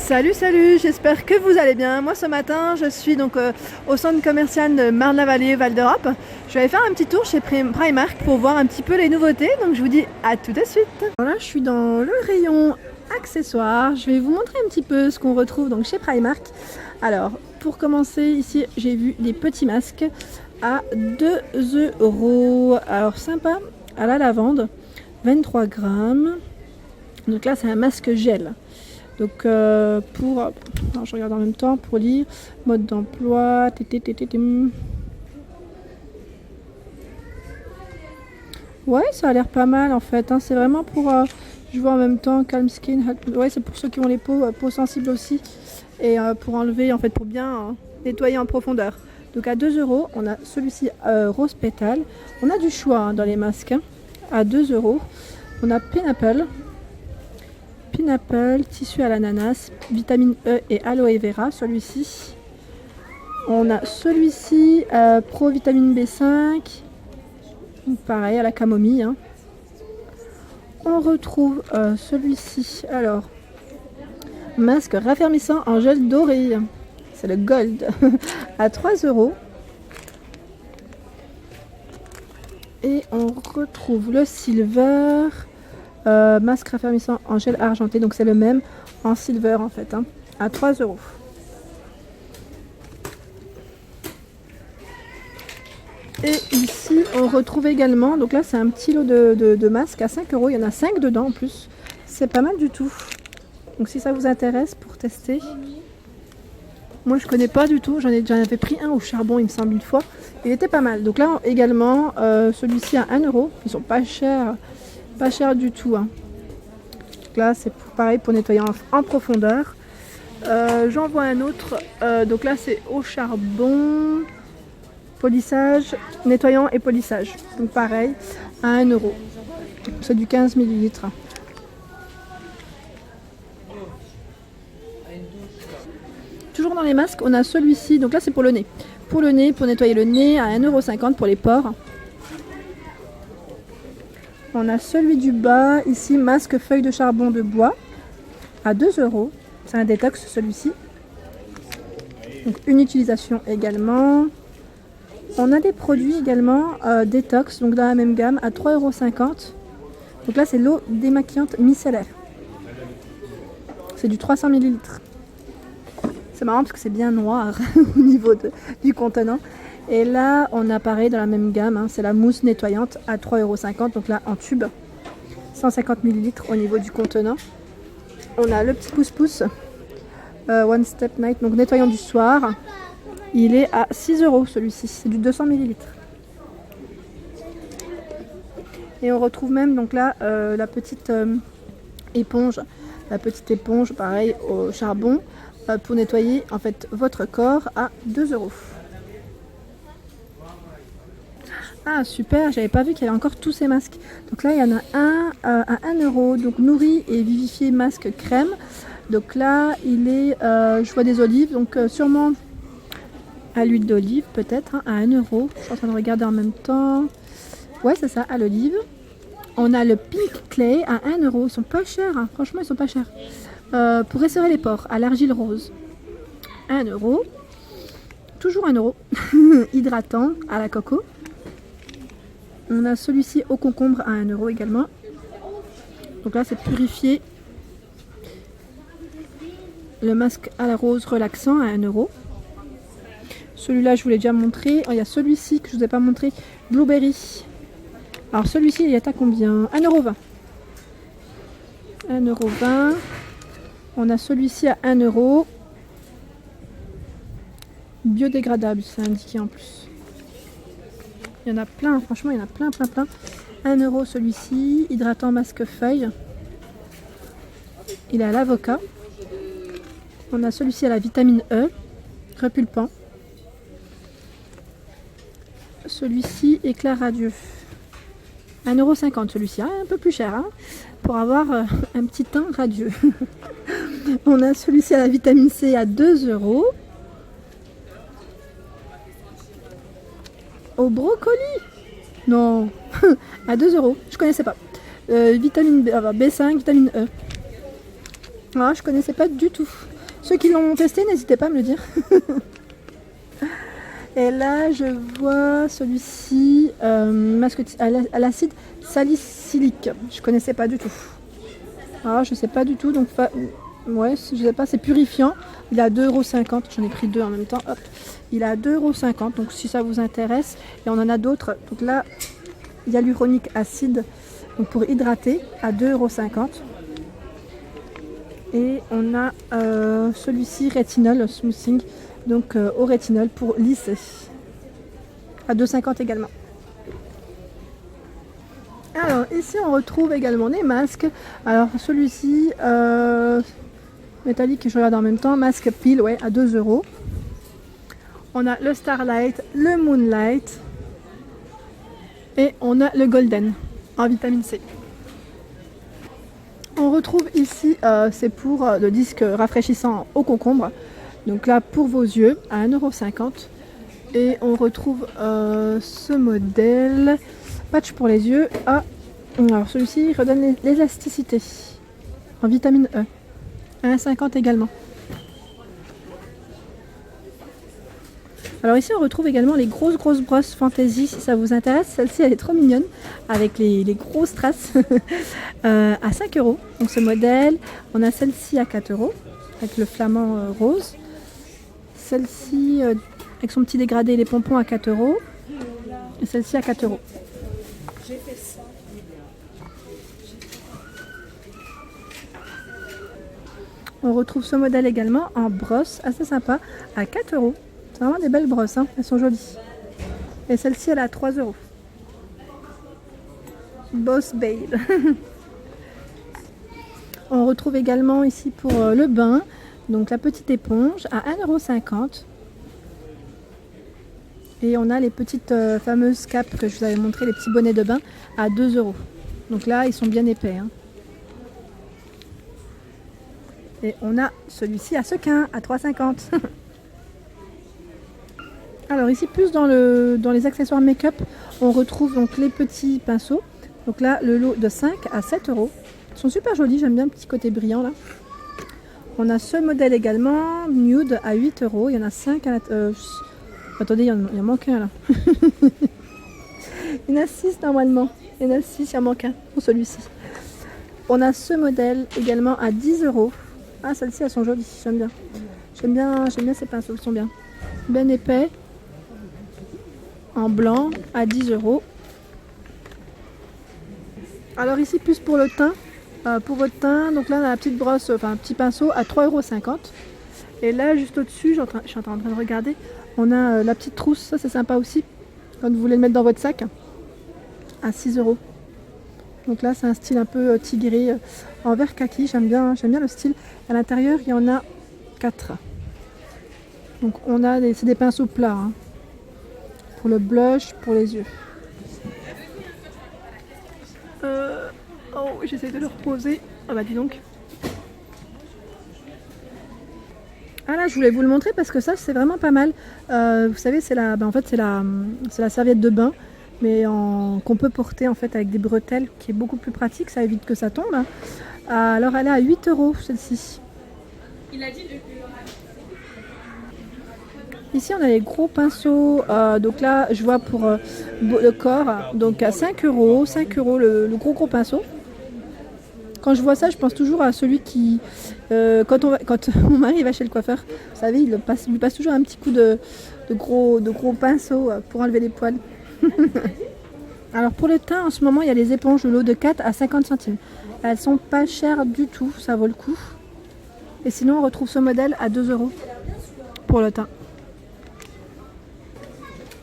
Salut, salut, j'espère que vous allez bien. Moi ce matin je suis donc au centre commercial de Marne-la-Vallée, Val d'Europe. Je vais aller faire un petit tour chez Primark pour voir un petit peu les nouveautés, donc je vous dis à tout de suite. Voilà, je suis dans le rayon accessoires. Je vais vous montrer un petit peu ce qu'on retrouve donc chez Primark. Alors pour commencer, ici j'ai vu des petits masques à 2 €. Alors sympa, à la lavande, 23 grammes. Donc là c'est un masque gel. Donc je regarde en même temps pour lire mode d'emploi. Ouais, ça a l'air pas mal en fait, hein. C'est vraiment pour, je vois en même temps Calm Skin. Ouais, c'est pour ceux qui ont les peaux sensibles aussi et pour enlever en fait, pour bien nettoyer en profondeur. Donc à 2 €, on a celui-ci rose pétale. On a du choix, hein, dans les masques, hein, à 2 €. On a Pineapple, tissu à l'ananas, vitamine E et aloe vera, celui-ci. On a celui-ci, pro vitamine B5, pareil à la camomille, hein. On retrouve celui-ci, alors, masque raffermissant en gel doré, c'est le gold, à 3 €. Et on retrouve le silver. Masque raffermissant en gel argenté, donc c'est le même en silver en fait, hein, à 3 €. Et ici on retrouve également, donc là c'est un petit lot de masques à 5 €, il y en a 5 dedans en plus, c'est pas mal du tout. Donc si ça vous intéresse pour tester, moi je connais pas du tout, j'en avais pris un au charbon il me semble une fois, il était pas mal. Donc là également celui-ci à 1 €, ils sont pas chers du tout, hein. Donc là c'est pareil pour nettoyer en profondeur. J'en vois un autre, donc là c'est au charbon, polissage, nettoyant et polissage, donc pareil à 1 €, c'est du 15 ml. Toujours dans les masques, on a celui-ci, donc là c'est pour le nez, pour nettoyer le nez à 1,50 € pour les pores. On a celui du bas, ici, masque feuille de charbon de bois, à 2 €. C'est un détox celui-ci. Donc une utilisation également. On a des produits également détox, donc dans la même gamme, à 3,50 €. Donc là c'est l'eau démaquillante micellaire. C'est du 300 ml. C'est marrant parce que c'est bien noir au niveau du contenant. Et là, on a pareil dans la même gamme, hein, c'est la mousse nettoyante à 3,50 €, donc là en tube, 150 ml au niveau du contenant. On a le petit pouce-pouce, One Step Night, donc nettoyant du soir. Il est à 6 € celui-ci, c'est du 200 ml. Et on retrouve même donc là la petite éponge, pareil au charbon, pour nettoyer en fait votre corps à 2 €. Ah super, j'avais pas vu qu'il y avait encore tous ces masques. Donc là il y en a un à 1 €, donc nourri et vivifié masque crème. Donc là il est, je vois des olives, donc sûrement à l'huile d'olive peut-être, hein, à 1 €. Je suis en train de regarder en même temps. Ouais c'est ça, à l'olive. On a le Pink Clay à 1 €, ils sont pas chers, hein. Franchement ils sont pas chers. Pour resserrer les pores, à l'argile rose, 1 €. Toujours 1 €. Hydratant à la coco. On a celui-ci au concombre à 1 € également. Donc là c'est purifié. Le masque à la rose relaxant à 1 €. Celui-là je vous l'ai déjà montré. Oh, il y a celui-ci que je ne vous ai pas montré, Blueberry. Alors celui-ci il est à combien? 1,20 €. 1,20 €. On a celui-ci à 1 €. Biodégradable, c'est indiqué en plus. Il y en a plein, franchement, il y en a plein. 1 € celui-ci, hydratant masque feuille. Il est à l'avocat. On a celui-ci à la vitamine E, repulpant. Celui-ci, éclat radieux. 1,50 € celui-ci, hein, un peu plus cher, hein, pour avoir un petit teint radieux. On a celui-ci à la vitamine C à 2 €. Au brocoli, non, à 2 €, je connaissais pas. Vitamine B, B5, vitamine E. Ah, je connaissais pas du tout. Ceux qui l'ont testé, n'hésitez pas à me le dire. Et là, je vois celui-ci, masque à l'acide salicylique. Je connaissais pas du tout. Alors, je sais pas du tout, donc ouais, je sais pas, c'est purifiant. Il est à 2,50 €. J'en ai pris deux en même temps. Hop. Il est à 2,50 €. Donc, si ça vous intéresse, et on en a d'autres. Donc là, hyaluronique acide, donc pour hydrater, à 2,50 €. Et on a celui-ci, rétinol smoothing, donc au rétinol pour lisser, à 2,50 € également. Alors ici on retrouve également des masques. Alors celui-ci métallique, je regarde en même temps, masque pile, ouais, à 2 €. On a le Starlight, le Moonlight et on a le Golden en vitamine C. On retrouve ici, c'est pour le disque rafraîchissant au concombre. Donc là pour vos yeux à 1,50 €. Et on retrouve ce modèle, patch pour les yeux. Ah, alors celui-ci redonne l'élasticité en vitamine E. À 1,50 € également. Alors ici on retrouve également les grosses brosses Fantasy si ça vous intéresse. Celle-ci elle est trop mignonne avec les grosses traces à 5 €. Donc ce modèle, on a celle-ci à 4 € avec le flamant rose. Celle-ci avec son petit dégradé et les pompons à 4 € et celle-ci à 4 €. On retrouve ce modèle également en brosse assez sympa à 4 €. C'est vraiment des belles brosses, hein, elles sont jolies. Et celle-ci elle est à 3 €. Boss Babe. On retrouve également ici pour le bain, donc la petite éponge à 1,50 €. Et on a les petites fameuses capes que je vous avais montré, les petits bonnets de bain à 2 €. Donc là ils sont bien épais, hein. Et on a celui-ci à sequin à 3,50 €. Alors ici plus dans les accessoires make-up, on retrouve donc les petits pinceaux. Donc là le lot de 5 à 7 €. Ils sont super jolis, j'aime bien le petit côté brillant là. On a ce modèle également, nude à 8 €. Il y en a 5 à la... attendez, il en manque un là. Il y en a 6 normalement. Il y en a 6, il en manque un pour celui-ci. On a ce modèle également à 10 €. Ah, celles-ci elles sont jolies, j'aime bien. J'aime bien ces pinceaux, ils sont bien. Bien épais. En blanc à 10 €. Alors ici plus pour le teint, pour votre teint, donc là on a la petite brosse, enfin un petit pinceau à 3,50 €. Et là juste au-dessus, je suis en train de regarder, on a la petite trousse, ça c'est sympa aussi, quand vous voulez le mettre dans votre sac, à 6 €. Donc là c'est un style un peu tigré, en vert kaki, j'aime bien le style. À l'intérieur il y en a 4. Donc on a c'est des pinceaux plats, hein. Pour le blush, pour les yeux. Oh, j'essaie de le reposer. Ah bah dis donc. Ah là, je voulais vous le montrer parce que ça, c'est vraiment pas mal. Vous savez, c'est en fait, c'est la serviette de bain, mais qu'on peut porter en fait avec des bretelles, qui est beaucoup plus pratique. Ça évite que ça tombe, hein. Alors, elle est à 8 € celle-ci. Il a dit de... Ici on a les gros pinceaux, donc là je vois pour le corps, donc à 5 €, 5 € le gros pinceau. Quand je vois ça, je pense toujours à celui qui, quand mon mari va chez le coiffeur, vous savez, il lui passe toujours un petit coup de gros pinceau pour enlever les poils. Alors pour le teint, en ce moment il y a les éponges, le lot de 4 à 50 centimes. Elles sont pas chères du tout, ça vaut le coup. Et sinon on retrouve ce modèle à 2 € pour le teint.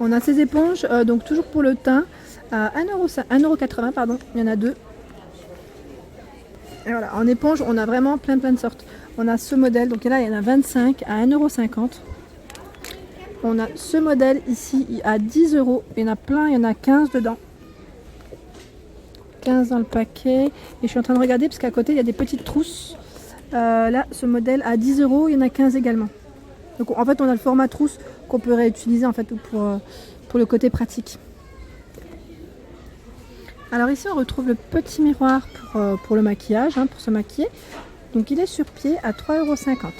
On a ces éponges, donc toujours pour le teint, à 1,80 €, pardon, il y en a 2. Et voilà, en éponge, on a vraiment plein de sortes. On a ce modèle, donc là, il y en a 25 à 1,50 €. On a ce modèle ici à 10 €. Il y en a plein, il y en a 15 dedans. 15 dans le paquet. Et je suis en train de regarder parce qu'à côté, il y a des petites trousses. Là, ce modèle à 10 €, il y en a 15 également. Donc en fait, on a le format trousse qu'on peut réutiliser en fait pour le côté pratique. Alors ici, on retrouve le petit miroir pour le maquillage, hein, pour se maquiller. Donc il est sur pied à 3,50 €.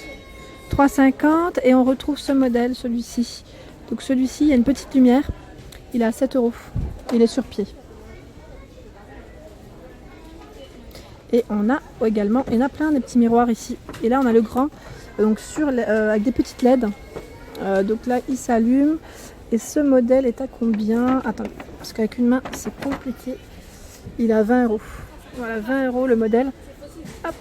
3,50 et on retrouve ce modèle, celui-ci. Donc celui-ci, il y a une petite lumière. Il est à 7 €. Il est sur pied. Et on a également, il y en a plein des petits miroirs ici. Et là, on a le grand, donc avec des petites LED. Donc là, il s'allume. Et ce modèle est à combien? Attendez, parce qu'avec une main, c'est compliqué. Il a 20 €. Voilà, 20 € le modèle. Hop.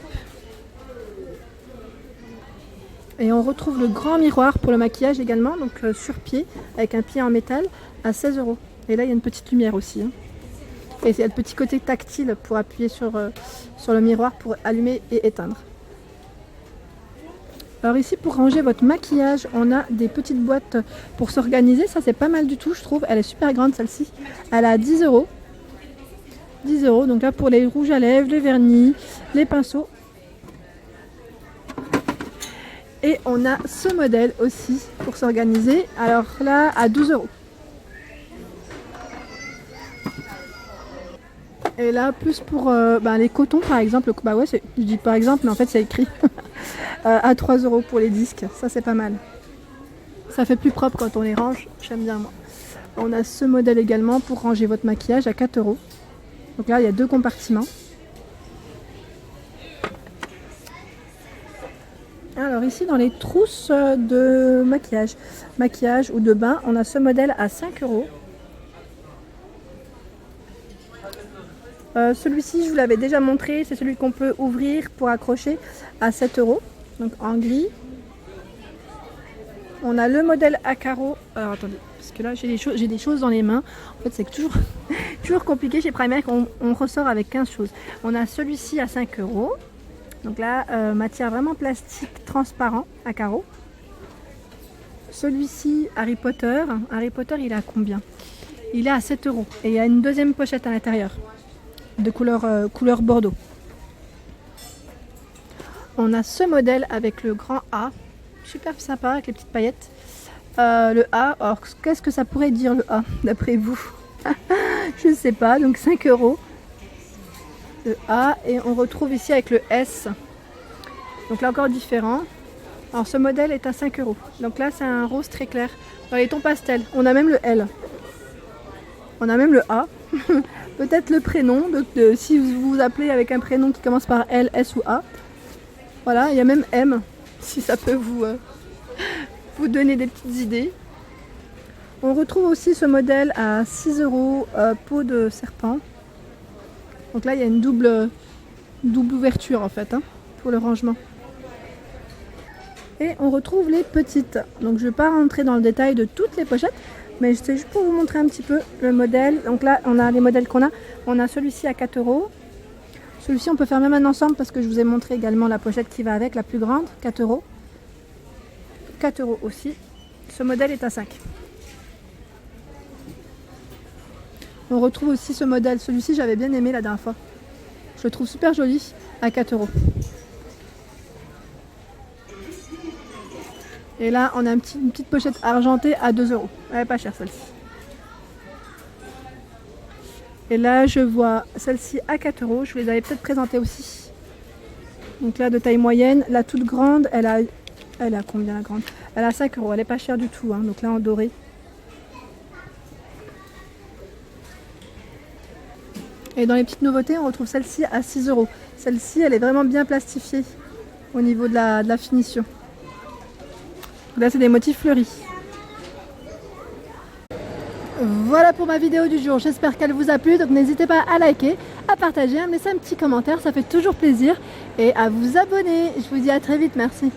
Et on retrouve le grand miroir pour le maquillage également, donc sur pied, avec un pied en métal, à 16 €. Et là, il y a une petite lumière aussi. Hein. Et il y a le petit côté tactile pour appuyer sur le miroir pour allumer et éteindre. Alors ici, pour ranger votre maquillage, on a des petites boîtes pour s'organiser. Ça, c'est pas mal du tout, je trouve. Elle est super grande, celle-ci. Elle a 10 €. 10 €. Donc là, pour les rouges à lèvres, les vernis, les pinceaux. Et on a ce modèle aussi pour s'organiser. Alors là, à 12 €. Et là, plus pour les cotons par exemple. Bah ouais, je dis par exemple, mais en fait c'est écrit. À 3 € pour les disques. Ça, c'est pas mal. Ça fait plus propre quand on les range. J'aime bien moi. On a ce modèle également pour ranger votre maquillage à 4 €. Donc là, il y a 2 compartiments. Alors ici, dans les trousses de maquillage ou de bain, on a ce modèle à 5 €. Celui-ci, je vous l'avais déjà montré, c'est celui qu'on peut ouvrir pour accrocher à 7 €, donc en gris. On a le modèle à carreaux. Alors attendez, parce que là j'ai des choses dans les mains. En fait, c'est toujours compliqué chez Primark, on ressort avec 15 choses. On a celui-ci à 5 €. Donc là, matière vraiment plastique transparent à carreaux. Celui-ci, Harry Potter. Harry Potter, il est à combien? Il est à 7 € et il y a une deuxième pochette à l'intérieur de couleur bordeaux. On a ce modèle avec le grand A, super sympa avec les petites paillettes. Le A, alors qu'est-ce que ça pourrait dire le A d'après vous? Je ne sais pas, donc 5 € le A, et on retrouve ici avec le S, donc là encore différent. Alors ce modèle est à 5 €, donc là c'est un rose très clair dans les tons pastels. On a même le L, on a même le A. Peut-être le prénom, donc si vous vous appelez avec un prénom qui commence par L, S ou A. Voilà, il y a même M, si ça peut vous donner des petites idées. On retrouve aussi ce modèle à 6 € peau de serpent. Donc là, il y a une double ouverture en fait, hein, pour le rangement. Et on retrouve les petites. Donc je ne vais pas rentrer dans le détail de toutes les pochettes, mais c'est juste pour vous montrer un petit peu le modèle. Donc là, on a les modèles qu'on a. On a celui-ci à 4 €. Celui-ci, on peut faire même un ensemble parce que je vous ai montré également la pochette qui va avec, la plus grande, 4 €. 4 € aussi. Ce modèle est à 5. On retrouve aussi ce modèle. Celui-ci, j'avais bien aimé la dernière fois. Je le trouve super joli à 4 €. Et là, on a une petite pochette argentée à 2 €. Elle n'est pas chère celle-ci. Et là, je vois celle-ci à 4 €. Je vous les avais peut-être présentées aussi. Donc là, de taille moyenne. La toute grande, elle a combien la grande? Elle a 5 €. Elle n'est pas chère du tout. Hein. Donc là, en doré. Et dans les petites nouveautés, on retrouve celle-ci à 6 €. Celle-ci, elle est vraiment bien plastifiée au niveau de la finition. Là, c'est des motifs fleuris. Voilà pour ma vidéo du jour. J'espère qu'elle vous a plu. Donc, n'hésitez pas à liker, à partager, à me laisser un petit commentaire. Ça fait toujours plaisir. Et à vous abonner. Je vous dis à très vite. Merci.